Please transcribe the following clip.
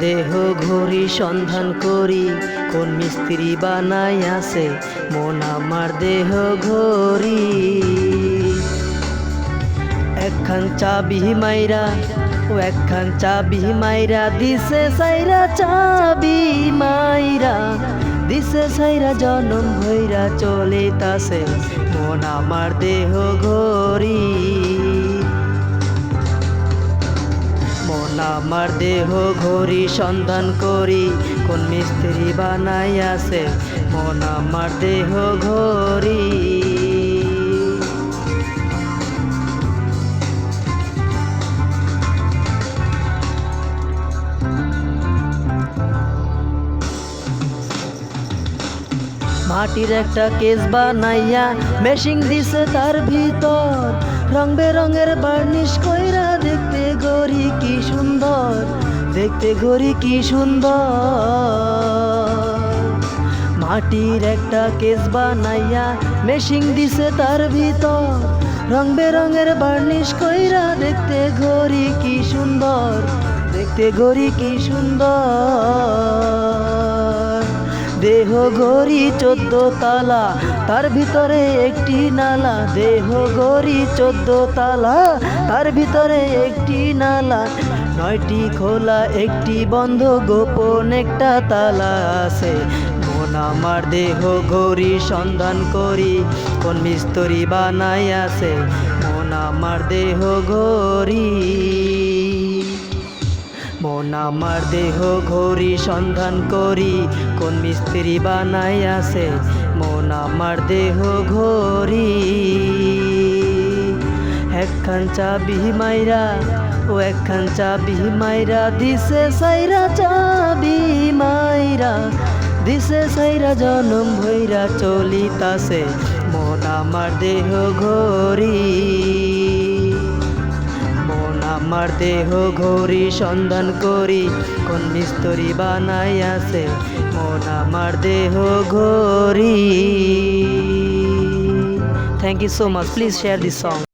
দেহ ঘড়ি সন্ধান করি, কোন মিস্ত্রি বানাই আছে মন আমার দেহ ঘড়ি। একখান চাবি মাইরা ও একখান চাবি মাইরা দিছে সাইরা, চাবি মাইরা দিছে সাইরা জনম ভৈরা চলিতাছে মন আমার দেহ ঘড়ি। মন আমার দেহ ঘড়ি সন্ধান করি, কোন মিস্ত্রি বানাই আছে মন আমার দেহ ঘড়ি। মাটির একটা কেস বানাইয়া মেশিং দিছে তার ভিতর, রং বেরঙের বার্নিশ কইরা দেখতে ঘড়ি কি সুন্দর, দেখতে ঘড়ি কি সুন্দর। মাটির একটা কেস বানাইয়া মেশিং দিছে তার ভিতর, রং বেরঙের বার্নিশ কইরা দেখতে ঘড়ি কি সুন্দর, দেখতে ঘড়ি কি সুন্দর। দেহ ঘড়ি 14 তালা, তার ভিতরে একটি নালা, দেহ ঘড়ি 14 তালা, তার ভিতরে একটি নালা, 9টি খোলা একটি বন্ধ, গোপন একটা তালা আছে মন আমার দেহ ঘড়ি সন্ধান করি, কোন মিস্ত্রি বানাই আছে মন আমার দেহ ঘড়ি। মন আমার দেহ ঘড়ি সন্ধান করি, কোন মিস্ত্রি বানাই আছে মন আমার দেহ ঘড়ি। একখান চাবি মাইরা ও একখান চাবি মাইরা দিছে সাইরা, চাবি মাইরা দিছে সাইরা জনম ভৈরা চলিতাছে মন আমার দেহ ঘড়ি। আমার দেহ ঘড়ি সন্ধান করি, কোন মিস্ত্রি বানাই আছে মন আমার দেহ ঘড়ি। Thank you so much. Please share this song.